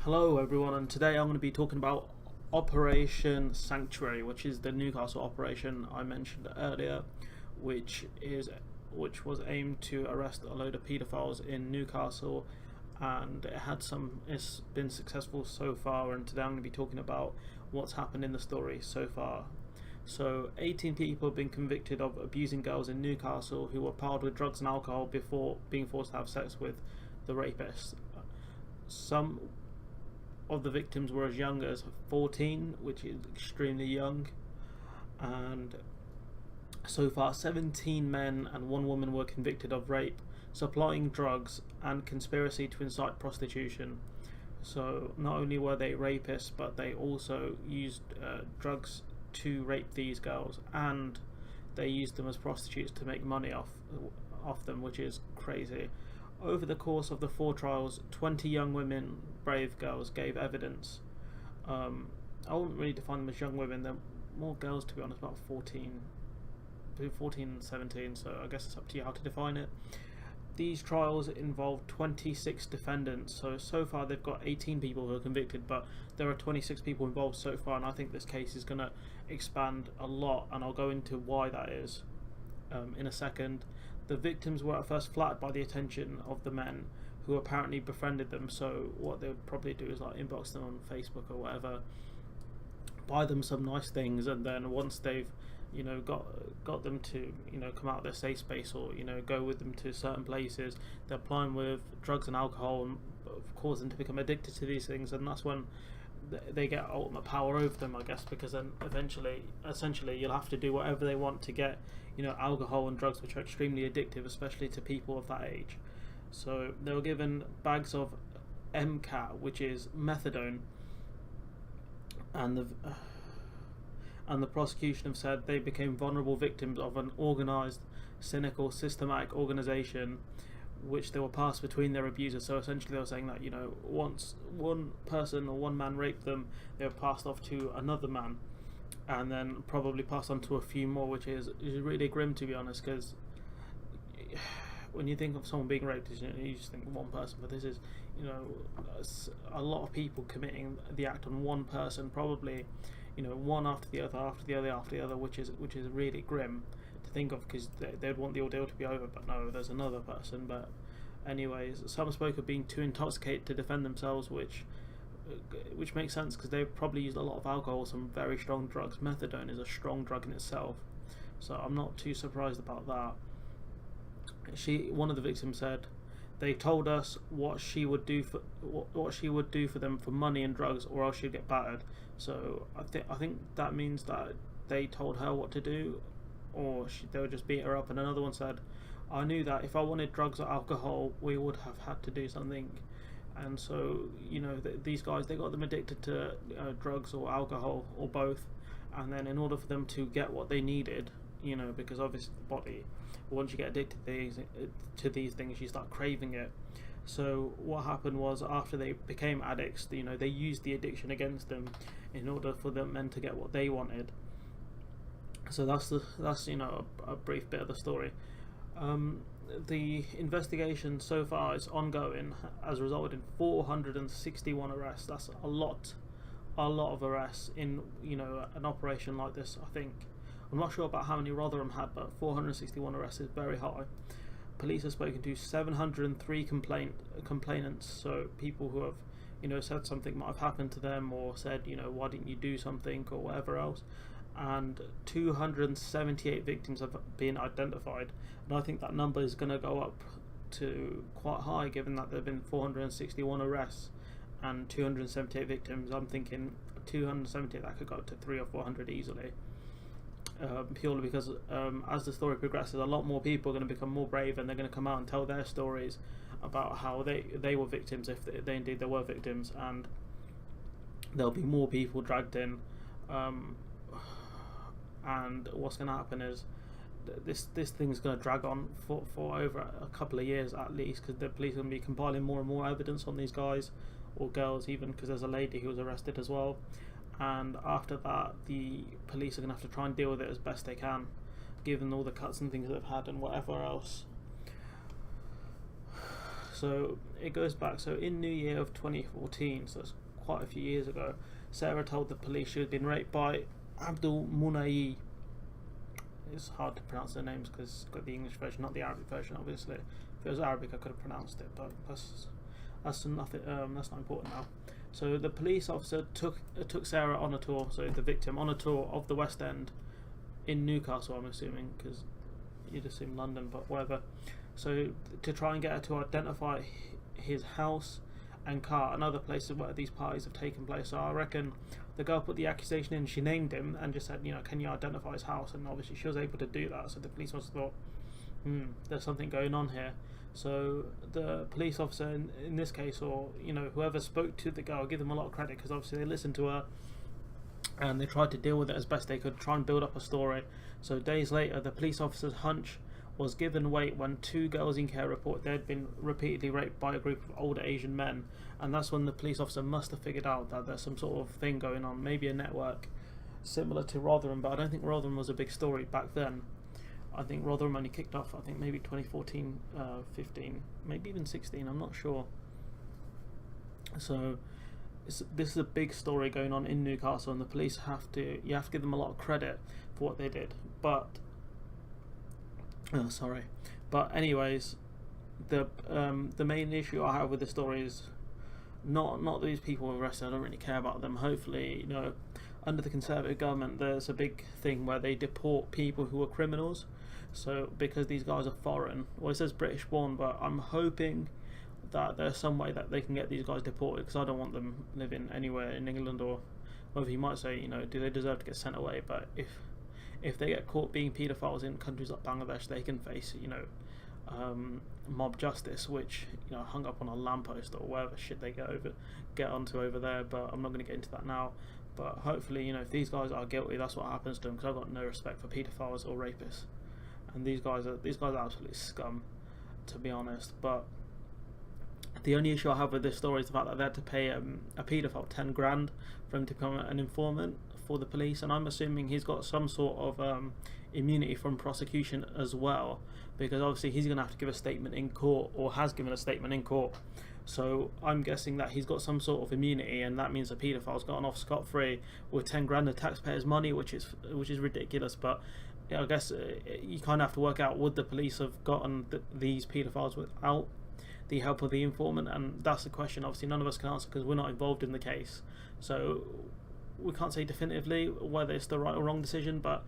Hello everyone, and today I'm going to be talking about Operation Sanctuary, which is the Newcastle operation I mentioned earlier, which was aimed to arrest a load of paedophiles in Newcastle, and it's been successful so far. And today I'm going to be talking about what's happened in the story so far. So 18 people have been convicted of abusing girls in Newcastle who were piled with drugs and alcohol before being forced to have sex with the rapists. Some of the victims were as young as 14, which is extremely young, and so far 17 men and 1 woman were convicted of rape, supplying drugs, and conspiracy to incite prostitution. So not only were they rapists, but they also used drugs to rape these girls, and they used them as prostitutes to make money off them, which is crazy. Over the course of the 4 trials, 20 young women, brave girls, gave evidence. I wouldn't really define them as young women, they're more girls, to be honest, about 14 and 17, so I guess it's up to you how to define it. These trials involved 26 defendants, so far they've got 18 people who are convicted, but there are 26 people involved so far, and I think this case is going to expand a lot, and I'll go into why that is in a second. The victims were at first flattered by the attention of the men, who apparently befriended them. So what they would probably do is like inbox them on Facebook or whatever, buy them some nice things, and then once they've got them to come out of their safe space, or go with them to certain places, they're applying with drugs and alcohol and cause them to become addicted to these things, and that's when they get ultimate power over them, I guess, because then essentially you'll have to do whatever they want to get alcohol and drugs, which are extremely addictive, especially to people of that age. So they were given bags of MCAT, which is methadone, and the prosecution have said they became vulnerable victims of an organised, cynical, systematic organisation, which they were passed between their abusers. So essentially they were saying that once one person or one man raped them, they were passed off to another man, and then probably passed on to a few more, which is really grim, to be honest, because when you think of someone being raped, you just think one person, but this is a lot of people committing the act on one person, probably one after the other, which is really grim to think of, because they'd want the ordeal to be over, but no, there's another person. But anyways, some spoke of being too intoxicated to defend themselves, which makes sense, because they probably used a lot of alcohol, some very strong drugs. Methadone is a strong drug in itself, so I'm not too surprised about that. One of the victims said, "They told us what she would do for them for money and drugs, or else she'd get battered." So I think that means that they told her what to do, or they would just beat her up. And another one said, "I knew that if I wanted drugs or alcohol, we would have had to do something." And so these guys, they got them addicted to drugs or alcohol or both, and then in order for them to get what they needed, because obviously the body, once you get addicted to these things, you start craving it. So what happened was, after they became addicts, they used the addiction against them in order for the men to get what they wanted. So that's a brief bit of the story. The investigation so far is ongoing, has resulted in 461 arrests. That's a lot of arrests in an operation like this. I think, I'm not sure about how many Rotherham had, but 461 arrests is very high. Police have spoken to 703 complainants, so people who have said something might have happened to them, or said why didn't you do something, or whatever else. And 278 victims have been identified, and I think that number is going to go up to quite high, given that there have been 461 arrests and 278 victims. I'm thinking 278, that could go up to 300 or 400 easily, purely because as the story progresses, a lot more people are going to become more brave, and they're going to come out and tell their stories about how they were victims, if they indeed were victims, and there'll be more people dragged in. And what's going to happen is this thing's going to drag on for over a couple of years at least, because the police are going to be compiling more and more evidence on these guys or girls, even, because there's a lady who was arrested as well. And after that, the police are going to have to try and deal with it as best they can, given all the cuts and things they've had and whatever else. So it goes back. So in New Year of 2014, so it's quite a few years ago, Sarah told the police she had been raped by Abdul Munai. It's hard to pronounce their names because it's got the English version, not the Arabic version. Obviously, if it was Arabic, I could have pronounced it, but that's nothing. That's not important now. So the police officer took Sarah on a tour. So the victim on a tour of the West End in Newcastle. I'm assuming, because you'd assume London, but whatever. So to try and get her to identify his house and car and other places where these parties have taken place. So I reckon the girl put the accusation in, she named him and just said, can you identify his house? And obviously she was able to do that, so the police must have thought, there's something going on here. So the police officer in this case, or whoever spoke to the girl, give them a lot of credit, because obviously they listened to her and they tried to deal with it as best they could, try and build up a story. So days later, the police officer's hunch was given weight when 2 girls in care report they'd been repeatedly raped by a group of older Asian men, and that's when the police officer must have figured out that there's some sort of thing going on, maybe a network similar to Rotherham, but I don't think Rotherham was a big story back then. I think Rotherham only kicked off, I think maybe 2014, 15, maybe even 16, I'm not sure. So this is a big story going on in Newcastle, and the police have to give them a lot of credit for what they did. But but anyways, the main issue I have with the story is not these people arrested. I don't really care about them. Hopefully, under the Conservative government, there's a big thing where they deport people who are criminals. So because these guys are foreign, well, it says British born, but I'm hoping that there's some way that they can get these guys deported, because I don't want them living anywhere in England, or whether you might say, do they deserve to get sent away? But if they get caught being paedophiles in countries like Bangladesh, they can face, mob justice, which, hung up on a lamppost or whatever shit they get onto over there. But I'm not going to get into that now. But hopefully, if these guys are guilty, that's what happens to them, because I've got no respect for paedophiles or rapists. And these guys are absolutely scum, to be honest. But the only issue I have with this story is the fact that they had to pay a paedophile 10 grand for him to become an informant for the police, and I'm assuming he's got some sort of immunity from prosecution as well, because obviously he's going to have to give a statement in court, or has given a statement in court. So I'm guessing that he's got some sort of immunity, and that means the paedophile's gotten off scot-free with 10 grand of taxpayers' money, which is ridiculous. But I guess you kind of have to work out, would the police have gotten these paedophiles without the help of the informant? And that's the question obviously none of us can answer, because we're not involved in the case. So we can't say definitively whether it's the right or wrong decision, but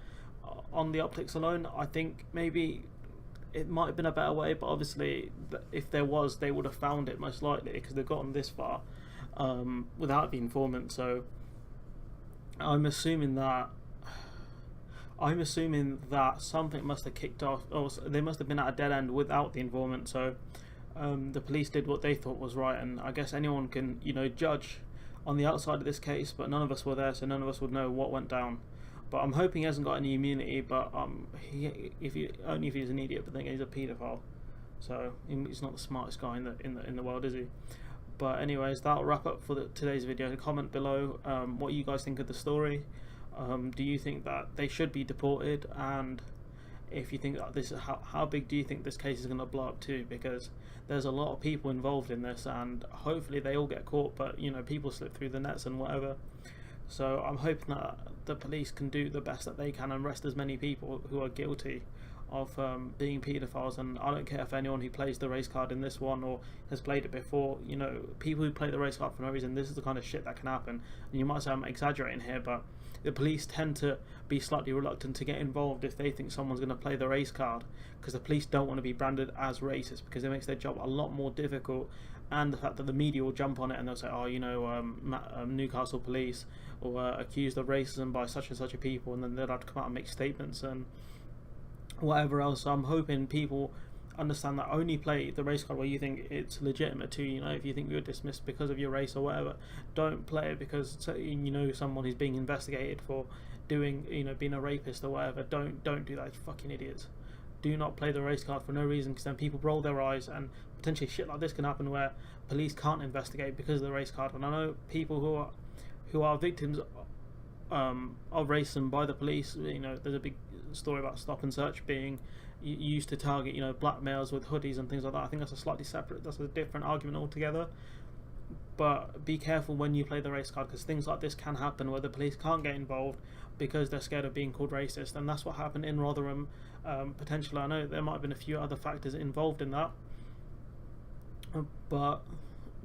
on the optics alone, I think maybe it might have been a better way. But obviously, if there was, they would have found it most likely, because they've gotten this far without the informant. So I'm assuming that something must have kicked off, or they must have been at a dead end without the informant. So the police did what they thought was right, and I guess anyone can judge on the outside of this case, but none of us were there, so none of us would know what went down. But I'm hoping he hasn't got any immunity. But if he's an idiot, but then he's a paedophile, so he's not the smartest guy in the world, is he? But anyways, that'll wrap up for today's video. Comment below what you guys think of the story. Do you think that they should be deported? And if you think that this, how big do you think this case is going to blow up to? Because there's a lot of people involved in this, and hopefully they all get caught, but people slip through the nets and whatever. So I'm hoping that the police can do the best that they can and arrest as many people who are guilty of being paedophiles. And I don't care if anyone who plays the race card in this one or has played it before, people who play the race card for no reason, this is the kind of shit that can happen. And you might say I'm exaggerating here, but the police tend to be slightly reluctant to get involved if they think someone's going to play the race card, because the police don't want to be branded as racist, because it makes their job a lot more difficult. And the fact that the media will jump on it and they'll say, Newcastle police or accused of racism by such and such a people, and then they'll have to come out and make statements and whatever else. So I'm hoping people understand that only play the race card where you think it's legitimate to, if you think you're dismissed because of your race or whatever, don't play it because someone who's being investigated for doing, being a rapist or whatever. Don't do that, you fucking idiots. Do not play the race card for no reason, because then people roll their eyes and potentially shit like this can happen where police can't investigate because of the race card. And I know people who are victims of racism by the police. There's a big story about stop and search being used to target, you know, black males with hoodies and things like that. I think that's a different argument altogether. But be careful when you play the race card, because things like this can happen where the police can't get involved because they're scared of being called racist, and that's what happened in Rotherham. Potentially, I know there might have been a few other factors involved in that, but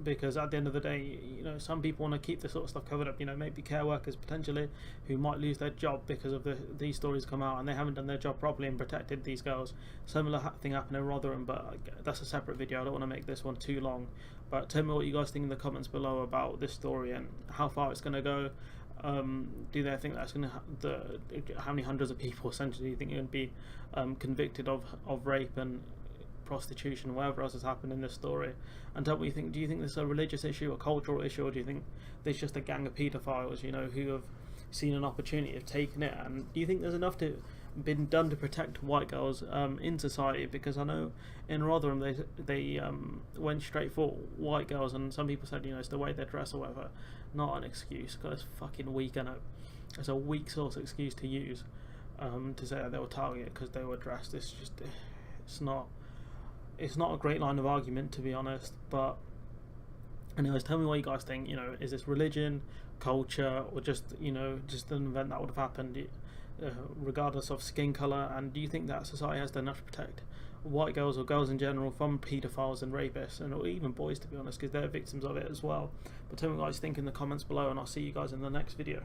because at the end of the day, you know, some people want to keep this sort of stuff covered up. You know, maybe care workers potentially who might lose their job because of these stories come out and they haven't done their job properly and protected these girls. Similar thing happened in Rotherham, but that's a separate video. I don't want to make this one too long. But tell me what you guys think in the comments below about this story and how far it's going to go. Do they think that's going to how many hundreds of people essentially do you think are going to be convicted of rape and prostitution, whatever else has happened in this story? And tell me what you think. Do you think this is a religious issue, a cultural issue, or do you think there's just a gang of paedophiles, you know, who have seen an opportunity, have taken it? And do you think there's enough to been done to protect white girls in society? Because I know in Rotherham they went straight for white girls, and some people said, you know, it's the way they dress or whatever. Not an excuse, because it's fucking weak. I know it's a weak source excuse to use to say that they were targeted because they were dressed. It's not a great line of argument, to be honest. But anyways, tell me what you guys think. You know, is this religion, culture, or just, you know, just an event that would have happened regardless of skin colour? And do you think that society has done enough to protect white girls or girls in general from paedophiles and rapists, and or even boys, to be honest, because they're victims of it as well? But tell me what you guys think in the comments below, and I'll see you guys in the next video.